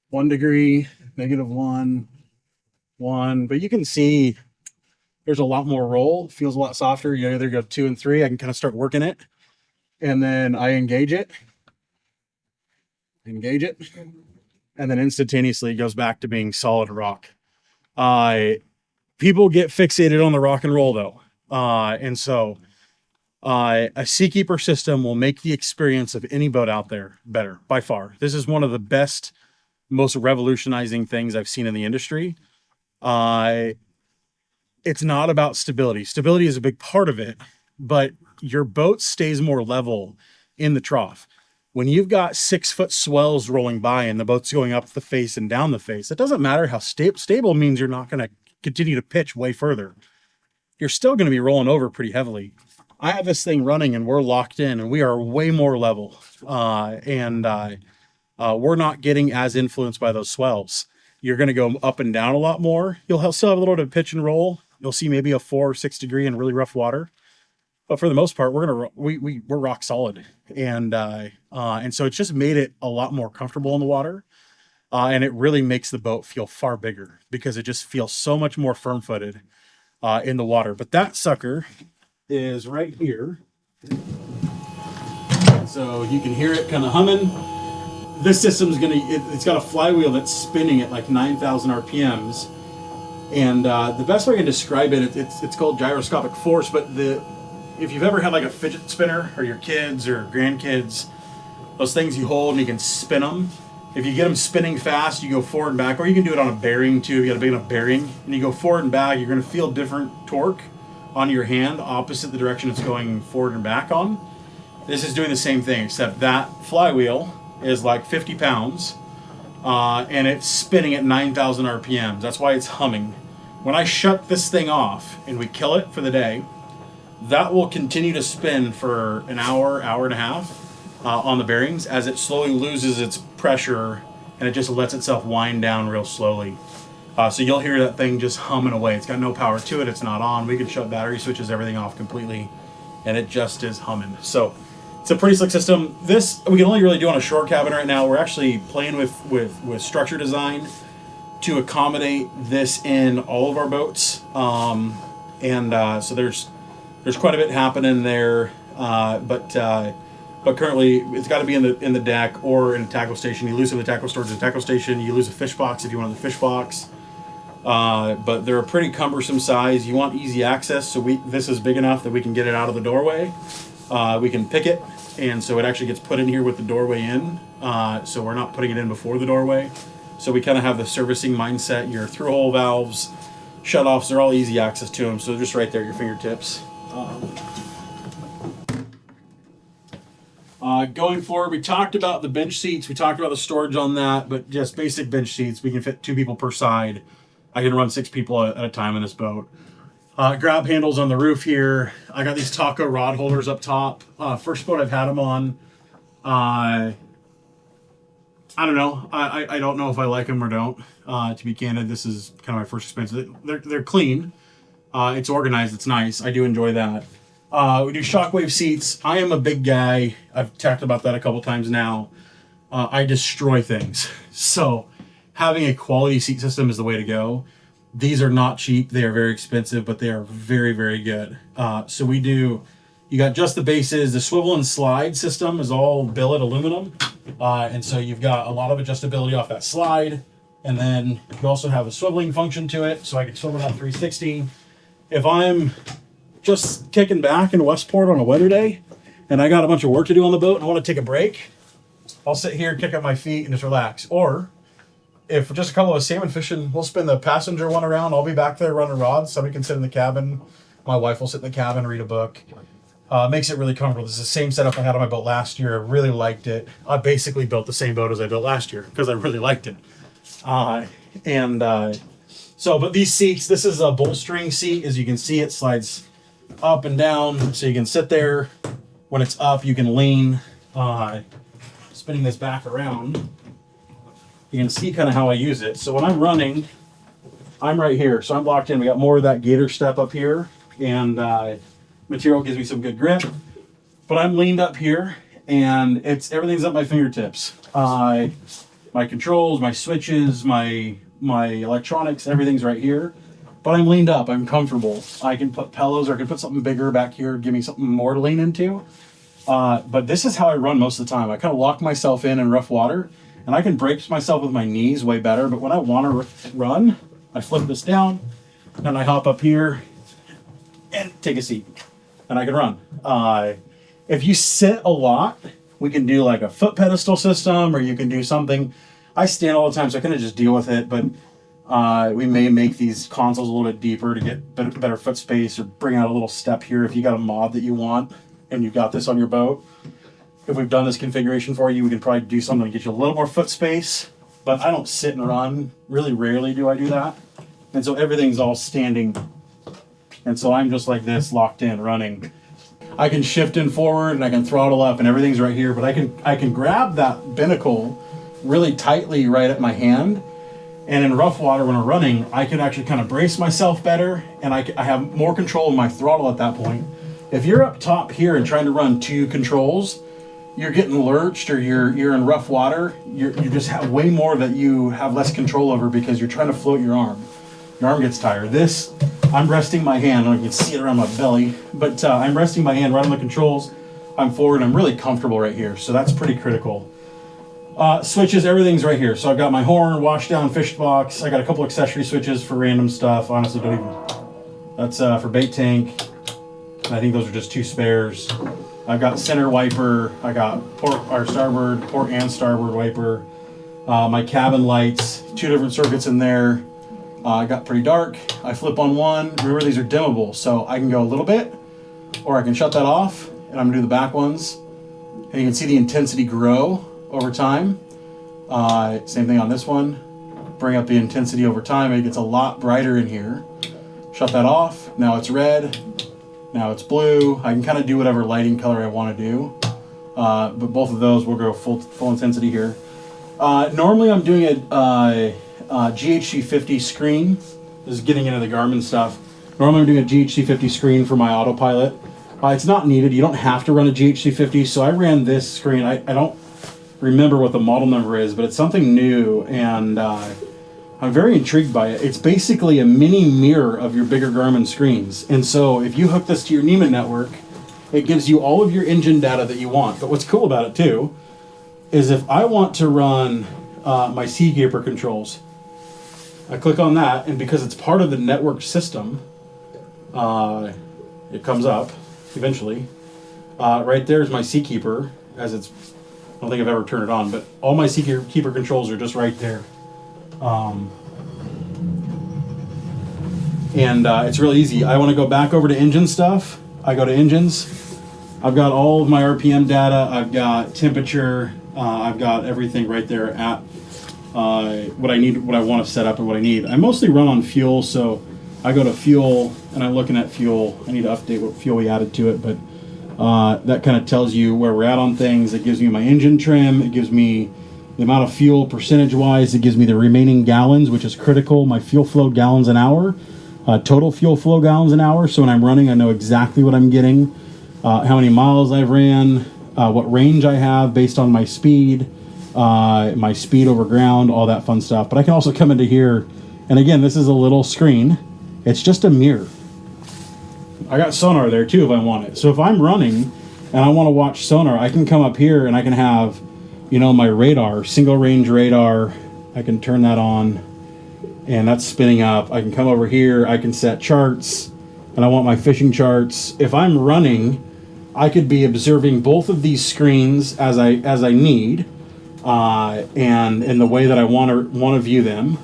1 degree, -1, 1. But you can see there's a lot more roll. It feels a lot softer. You either go 2 and 3. I can kind of start working it. And then I engage it. And then instantaneously it goes back to being solid rock. People get fixated on the rock and roll, though. And so a Seakeeper system will make the experience of any boat out there better, by far. This is one of the best, most revolutionizing things I've seen in the industry. It's not about stability. Stability is a big part of it, but your boat stays more level in the trough. When you've got 6-foot swells rolling by and the boat's going up the face and down the face, it doesn't matter how stable means you're not going to continue to pitch way further. You're still going to be rolling over pretty heavily. I have this thing running and we're locked in and we are way more level. We're not getting as influenced by those swells. You're going to go up and down a lot more. You'll still have a little bit of pitch and roll. You'll see maybe a 4 or 6 degree in really rough water. But for the most part, we're rock solid. And so it's just made it a lot more comfortable in the water. And it really makes the boat feel far bigger because it just feels so much more firm-footed in the water. But that sucker is right here. So you can hear it kind of humming. This system's it's got a flywheel that's spinning at like 9,000 RPMs. And the best way I can describe it, it's called gyroscopic force. But if you've ever had like a fidget spinner, or your kids or grandkids, those things you hold and you can spin them. If you get them spinning fast, you go forward and back, or you can do it on a bearing too. If you got a big enough bearing and you go forward and back, you're going to feel different torque on your hand opposite the direction it's going forward and back on. This is doing the same thing, except that flywheel is like 50 pounds and it's spinning at 9,000 RPMs. That's why it's humming. When I shut this thing off and we kill it for the day, that will continue to spin for an hour, hour and a half on the bearings as it slowly loses its pressure and it just lets itself wind down real slowly. So you'll hear that thing just humming away. It's got no power to it. It's not on. We can shut battery switches, everything off completely, and it just is humming. So it's a pretty slick system. This we can only really do on a shore cabin right now. We're actually playing with structure design to accommodate this in all of our boats. So there's quite a bit happening there, but currently it's got to be in the deck or in a tackle station. You lose it in the tackle storage in the tackle station. You lose a fish box if you want the fish box. But they're a pretty cumbersome size. You want easy access, so this is big enough that we can get it out of the doorway. We can pick it, and so it actually gets put in here with the doorway in. So we're not putting it in before the doorway. So we kind of have the servicing mindset. Your through-hole valves shutoffs. They're all easy access to them, so they're just right there at your fingertips. Going forward, we talked about the bench seats. We talked about the storage on that, but just basic bench seats. We can fit 2 people per side. I can run 6 people at a time in this boat. Grab handles on the roof here. I got these taco rod holders up top. First boat I've had them on. I don't know. I don't know if I like them or don't. To be candid, this is kind of my first experience. They're clean. It's organized. It's nice. I do enjoy that. We do shockwave seats. I am a big guy. I've talked about that a couple times now. I destroy things. So having a quality seat system is the way to go. These are not cheap. They are very expensive, but they are very, very good. So we do, you got just the bases. The swivel and slide system is all billet aluminum. And so you've got a lot of adjustability off that slide. And then you also have a swiveling function to it. So I can swivel that 360. If I'm just kicking back in Westport on a weather day and I got a bunch of work to do on the boat and I want to take a break, I'll sit here, kick up my feet, and just relax. Or if just a couple of salmon fishing, we'll spin the passenger one around. I'll be back there running rods. Somebody can sit in the cabin. My wife will sit in the cabin, read a book. Makes it really comfortable. This is the same setup I had on my boat last year. I really liked it. I basically built the same boat as I built last year because I really liked it. But these seats, this is a bolstering seat. As you can see, it slides up and down, so you can sit there. When it's up, you can lean. Spinning this back around, you can see kind of how I use it. So when I'm running, I'm right here, so I'm locked in. We got more of that gator step up here, and material gives me some good grip. But I'm leaned up here, and everything's at my fingertips. My controls, my switches, my electronics, everything's right here. But I'm leaned up, I'm comfortable. I can put pillows, or I can put something bigger back here, give me something more to lean into. But this is how I run most of the time. I kind of lock myself in rough water, and I can brace myself with my knees way better. But when I want to run, I flip this down, and I hop up here and take a seat, and I can run. If you sit a lot, we can do like a foot pedestal system, or you can do something. I stand all the time, so I kind of just deal with it. But we may make these consoles a little bit deeper to get better foot space, or bring out a little step here if you got a mod that you want and you've got this on your boat. If we've done this configuration for you, we can probably do something to get you a little more foot space. But I don't sit and run. Really rarely do I do that. And so everything's all standing. And so I'm just like this, locked in, running. I can shift in forward and I can throttle up, and everything's right here. But I can grab that binnacle really tightly right at my hand. And in rough water, when I'm running, I can actually kind of brace myself better, and I have more control of my throttle at that point. If you're up top here and trying to run 2 controls, you're getting lurched, or you're in rough water. You just have way more that you have less control over because you're trying to float your arm. Your arm gets tired. This, I'm resting my hand. I don't know if you can see it around my belly, but I'm resting my hand right on the controls. I'm forward. I'm really comfortable right here, so that's pretty critical. Switches, everything's right here. So I've got my horn, wash down fish box. I got a couple accessory switches for random stuff. Honestly, don't even. That's for bait tank. I think those are just 2 spares. I've got center wiper. I got port and starboard wiper. My cabin lights, 2 different circuits in there. I got pretty dark. I flip on one. Remember, these are dimmable, so I can go a little bit, or I can shut that off, and I'm gonna do the back ones. And you can see the intensity grow over time. Same thing on this one. Bring up the intensity over time. It gets a lot brighter in here. Shut that off. Now it's red. Now it's blue. I can kind of do whatever lighting color I want to do. But both of those will go full intensity here. Normally I'm doing a GHC 50 screen. This is getting into the Garmin stuff. Normally I'm doing a GHC 50 screen for my Autopilot. It's not needed. You don't have to run a GHC 50. So I ran this screen. I don't remember what the model number is, but it's something new, and I'm very intrigued by it. It's basically a mini mirror of your bigger Garmin screens. And so if you hook this to your Neiman network, it gives you all of your engine data that you want. But what's cool about it too is if I want to run my Seakeeper controls, I click on that, and because it's part of the network system, it comes up eventually. Right there is my Seakeeper, as it's, I don't think I've ever turned it on, but all my Seakeeper controls are just right there. And it's real easy. I want to go back over to engine stuff. I go to engines. I've got all of my RPM data. I've got temperature. I've got everything right there at what I need, what I want to set up, and what I need. I mostly run on fuel, so I go to fuel and I'm looking at fuel. I need to update what fuel we added to it, but that kind of tells you where we're at on things. It gives me my engine trim. It gives me the amount of fuel percentage-wise. It gives me the remaining gallons, which is critical. My fuel flow gallons an hour, total fuel flow gallons an hour. So when I'm running, I know exactly what I'm getting, how many miles I've ran, what range I have based on my speed over ground, all that fun stuff. But I can also come into here, and again, this is a little screen. It's just a mirror. I got sonar there too if I want it. So if I'm running and I want to watch sonar, I can come up here and I can have, you know, my radar, single range radar. I can turn that on and that's spinning up. I can come over here, I can set charts, and I want my fishing charts. If I'm running, I could be observing both of these screens as I need, and in the way that I want to view them.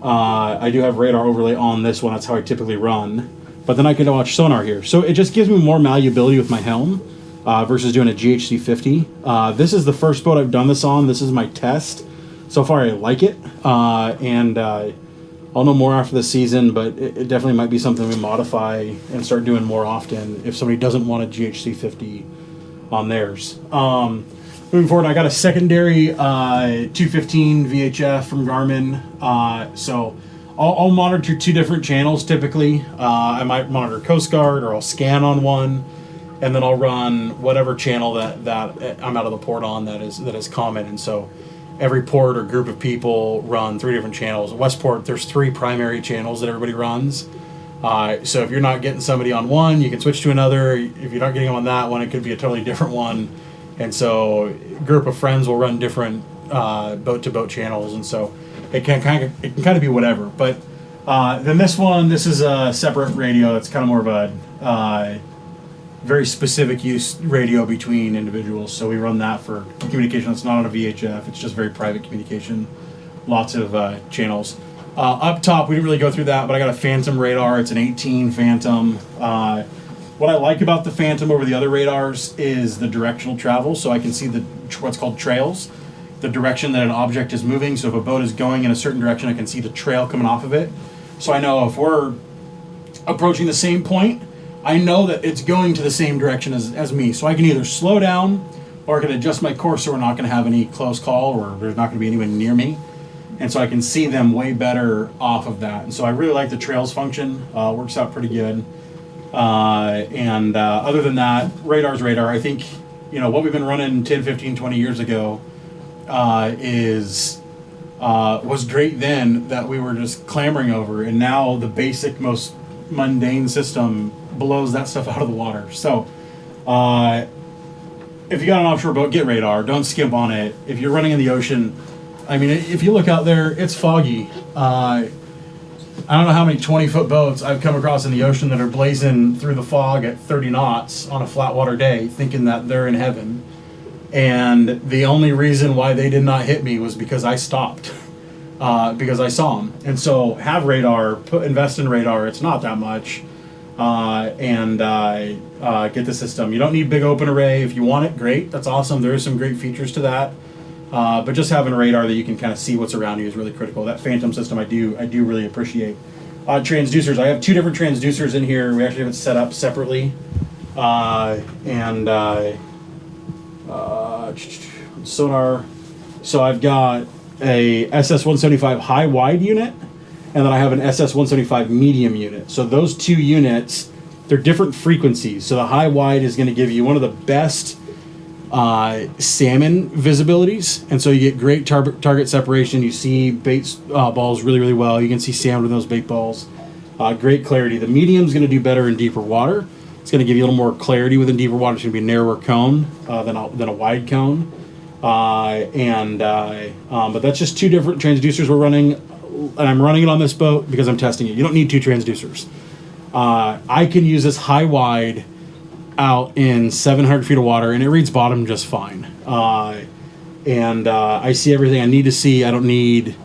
I do have radar overlay on this one. That's how I typically run. But then I can watch sonar here. So it just gives me more malleability with my helm versus doing a GHC 50. This is the first boat I've done this on. This is my test. So far I like it. And I'll know more after the season, but it definitely might be something we modify and start doing more often if somebody doesn't want a GHC 50 on theirs. Moving forward, I got a secondary 215 VHF from Garmin. So I'll monitor two different channels typically. I might monitor Coast Guard, or I'll scan on one, and then I'll run whatever channel that I'm out of the port on that is common. And so every port or group of people run three different channels. At Westport, there's three primary channels that everybody runs. So if you're not getting somebody on one, you can switch to another. If you're not getting them on that one, it could be a totally different one. And so a group of friends will run different boat-to-boat channels, and so it can kind of be whatever. But then this is a separate radio. That's kind of more of a very specific use radio between individuals. So we run that for communication that's not on a VHF. It's just very private communication. Lots of channels. Up top, we didn't really go through that, but I got a Phantom radar. It's an 18 Phantom. What I like about the Phantom over the other radars is the directional travel. So I can see what's called trails, the direction that an object is moving. So if a boat is going in a certain direction, I can see the trail coming off of it. So I know if we're approaching the same point, I know that it's going to the same direction as me. So I can either slow down or I can adjust my course so we're not going to have any close call, or there's not going to be anyone near me. And so I can see them way better off of that. And so I really like the trails function. Works out pretty good. Other than that, radar's radar. I think, what we've been running 10, 15, 20 years ago was great then, that we were just clamoring over. And now the basic, most mundane system blows that stuff out of the water. So if you got an offshore boat, get radar. Don't skimp on it. If you're running in the ocean, I mean, if you look out there, it's foggy. I don't know how many 20-foot boats I've come across in the ocean that are blazing through the fog at 30 knots on a flat water day, thinking that they're in heaven. And the only reason why they did not hit me was because I stopped, because I saw them. And so have radar, invest in radar. It's not that much. Get the system. You don't need big open array. If you want it, great. That's awesome. There is some great features to that. But just having radar that you can kind of see what's around you is really critical. That Phantom system I do really appreciate. Transducers. I have two different transducers in here. We actually have it set up separately. Sonar. So I've got a SS-175 high wide unit, and then I have an SS-175 medium unit. So those two units, they're different frequencies. So the high wide is going to give you one of the best salmon visibilities, and so you get great target separation. You see bait balls really, really well. You can see salmon with those bait balls. Great clarity. The medium's going to do better in deeper water. It's going to give you a little more clarity within deeper water. It's going to be a narrower cone than a wide cone. But that's just two different transducers we're running, and I'm running it on this boat because I'm testing it. You don't need two transducers. I can use this high wide out in 700 feet of water, and it reads bottom just fine. I see everything I need to see. I don't need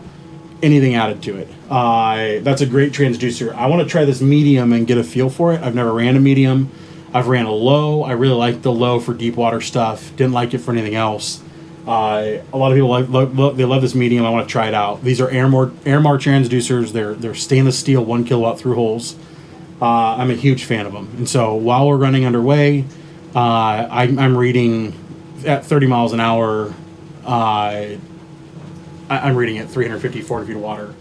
anything added to it. That's a great transducer. I want to try this medium and get a feel for it. I've never ran a medium. I've ran a low. I really like the low for deep water stuff. Didn't like it for anything else. A lot of people they love this medium. I want to try it out. These are Airmar transducers. They're stainless steel 1 kilowatt through holes. I'm a huge fan of them. And so while we're running underway, I'm reading at 30 miles an hour. I'm reading at 350, 400 feet of water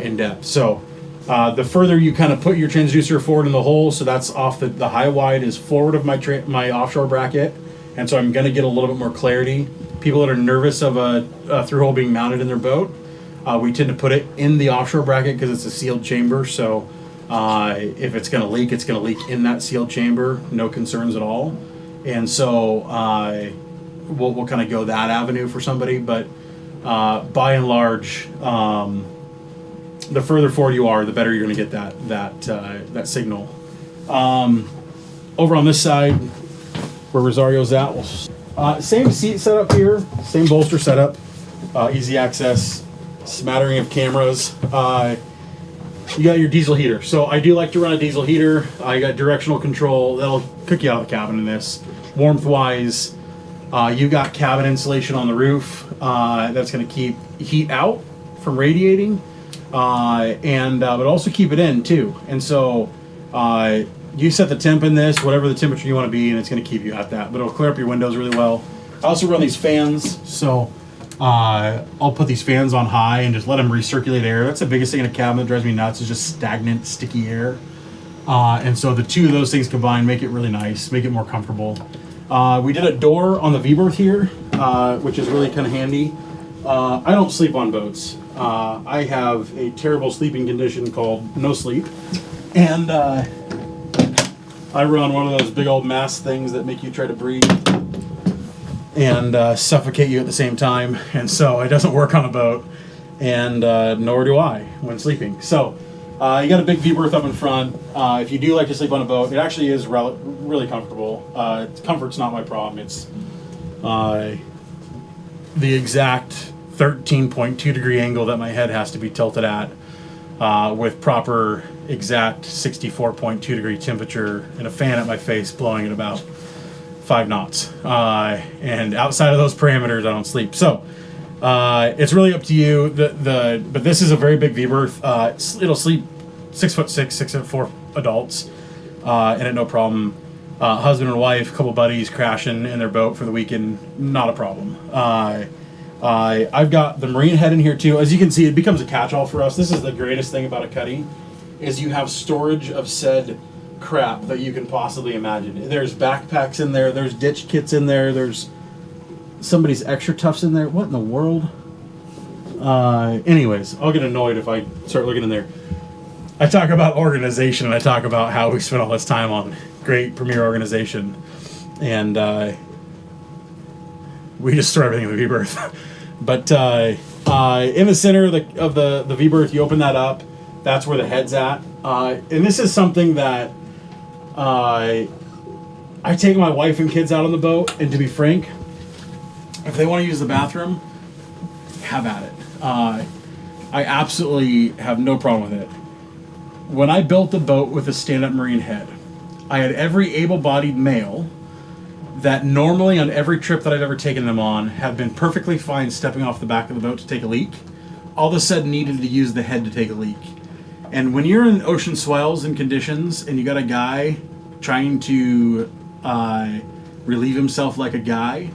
in depth. So the further you kind of put your transducer forward in the hole, so that's off the high wide is forward of my offshore bracket. And so I'm going to get a little bit more clarity. People that are nervous of a through hole being mounted in their boat, we tend to put it in the offshore bracket because it's a sealed chamber. So if it's going to leak, it's going to leak in that sealed chamber. No concerns at all. And so we'll kind of go that avenue for somebody. But by and large, the further forward you are, the better you're going to get that signal. Over on this side, where Rosario's at, same seat setup here, same bolster setup, easy access, smattering of cameras. You got your diesel heater. So I do like to run a diesel heater. You got directional control. That'll cook you out of the cabin in this. Warmth wise, you got cabin insulation on the roof. That's going to keep heat out from radiating, but also keep it in too. And so you set the temp in this, whatever the temperature you want to be, and it's going to keep you at that. But it'll clear up your windows really well. I also run these fans, so I'll put these fans on high and just let them recirculate air. That's the biggest thing in a cabin that drives me nuts is just stagnant, sticky air. And so the two of those things combined make it really nice, make it more comfortable. We did a door on the V-Berth here, which is really kind of handy. I don't sleep on boats. I have a terrible sleeping condition called no sleep. And I run one of those big old mask things that make you try to breathe and suffocate you at the same time. And so it doesn't work on a boat, and nor do I when sleeping. So you got a big V-berth up in front. If you do like to sleep on a boat, it actually is really comfortable. Comfort's not my problem. It's the exact 13.2 degree angle that my head has to be tilted at, with proper exact 64.2 degree temperature and a fan at my face blowing at about 5 knots. And outside of those parameters, I don't sleep. So it's really up to you. But this is a very big V-berth. It'll sleep 6'6", 6'4" adults, and at no problem. Husband and wife, couple buddies crashing in their boat for the weekend, not a problem. I've got the marine head in here too. As you can see, it becomes a catch-all for us. This is the greatest thing about a cuddy, is you have storage of said crap that you can possibly imagine. There's backpacks in there, there's ditch kits in there, there's somebody's extra toughs in there. What in the world? Anyways, I'll get annoyed if I start looking in there. I talk about organization, and I talk about how we spent all this time on great premier organization, and we just throw everything in the V-berth. But in the center of the V-berth, you open that up. That's where the head's at. And this is something that I take my wife and kids out on the boat, and to be frank, if they want to use the bathroom, have at it. I absolutely have no problem with it. When I built the boat with a stand-up marine head, I had every able-bodied male that normally on every trip that I've ever taken them on have been perfectly fine stepping off the back of the boat to take a leak, all of a sudden needed to use the head to take a leak. And when you're in ocean swells and conditions and you got a guy trying to relieve himself like a guy,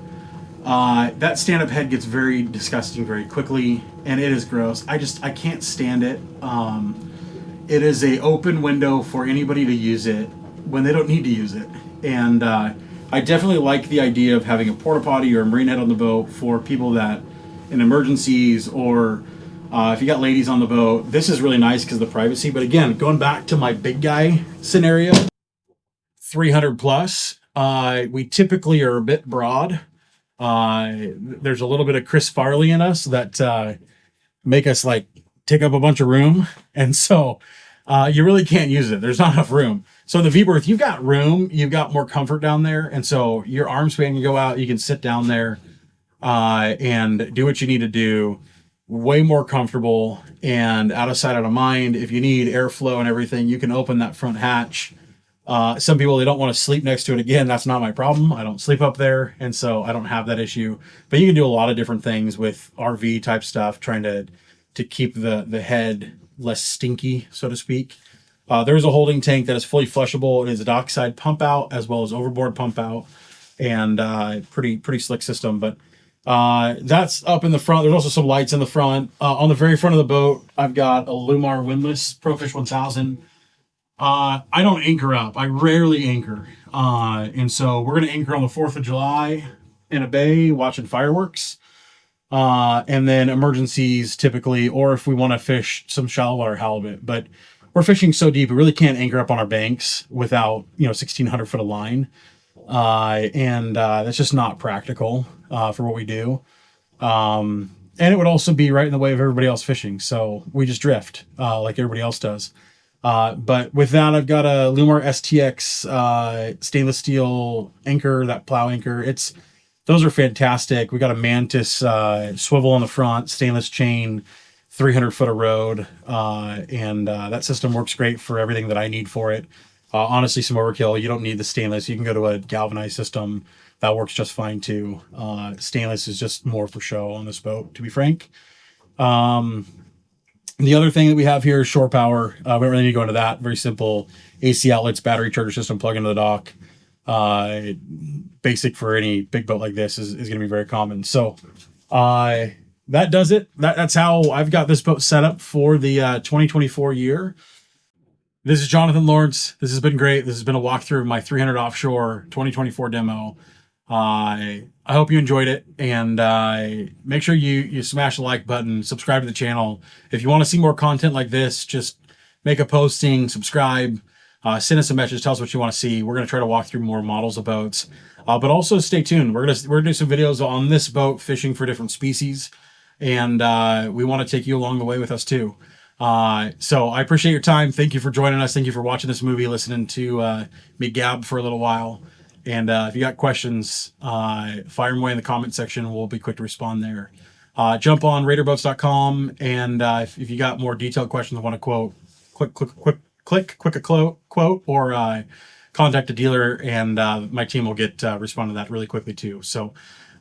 that stand-up head gets very disgusting very quickly, and it is gross. I can't stand it. It is a open window for anybody to use it when they don't need to use it. And I definitely like the idea of having a porta potty or a marine head on the boat for people that in emergencies, or if you got ladies on the boat. This is really nice because of the privacy. But again, going back to my big guy scenario, 300 plus, we typically are a bit broad. There's a little bit of Chris Farley in us that make us like take up a bunch of room, and so you really can't use it. There's not enough room. So in the V-berth, you've got room, you've got more comfort down there, and so your arm span can go out, you can sit down there and do what you need to do way more comfortable and out of sight, out of mind. If you need airflow and everything, you can open that front hatch. Some people, they don't want to sleep next to it. Again, that's not my problem. I don't sleep up there, and so I don't have that issue. But you can do a lot of different things with RV type stuff, trying to keep the head less stinky, so to speak. There's a holding tank that is fully flushable. It is a dockside pump out as well as overboard pump out, and pretty slick system. But that's up in the front. There's also some lights in the front. On the very front of the boat, I've got a Lumar windlass ProFish 1000. I don't anchor up. I rarely anchor. And so we're going to anchor on the 4th of July in a bay watching fireworks. And then emergencies typically, or if we want to fish some shallow water halibut. But we're fishing so deep, we really can't anchor up on our banks without, 1,600 foot of line. And that's just not practical for what we do. And it would also be right in the way of everybody else fishing. So we just drift like everybody else does. But with that, I've got a Lumar STX stainless steel anchor, that plow anchor. Those are fantastic. We got a Mantis swivel on the front, stainless chain, 300 foot of rode, and that system works great for everything that I need for it. Honestly, some overkill. You don't need the stainless. You can go to a galvanized system. That works just fine too. Stainless is just more for show on this boat, to be frank. The other thing that we have here is shore power. We don't really need to go into that. Very simple AC outlets, battery charger system, plug into the dock. Basic for any big boat like this is going to be very common. So that does it. That's how I've got this boat set up for the 2024 year. This is Jonathan Lawrence. This has been great. This has been a walkthrough of my 300 Offshore 2024 demo. I hope you enjoyed it, and make sure you smash the like button, subscribe to the channel. If you want to see more content like this, just make a posting, subscribe, send us a message, tell us what you want to see. We're going to try to walk through more models of boats, but also stay tuned. We're gonna do some videos on this boat fishing for different species, and we want to take you along the way with us too. So I appreciate your time. Thank you for joining us. Thank you for watching this movie, listening to me gab for a little while. And if you got questions, fire them away in the comment section. We'll be quick to respond there. Jump on raiderboats.com, and if you got more detailed questions, want to quote, click a quote, or contact a dealer, and my team will respond to that really quickly too. So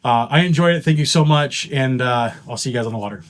I enjoyed it. Thank you so much, and I'll see you guys on the water.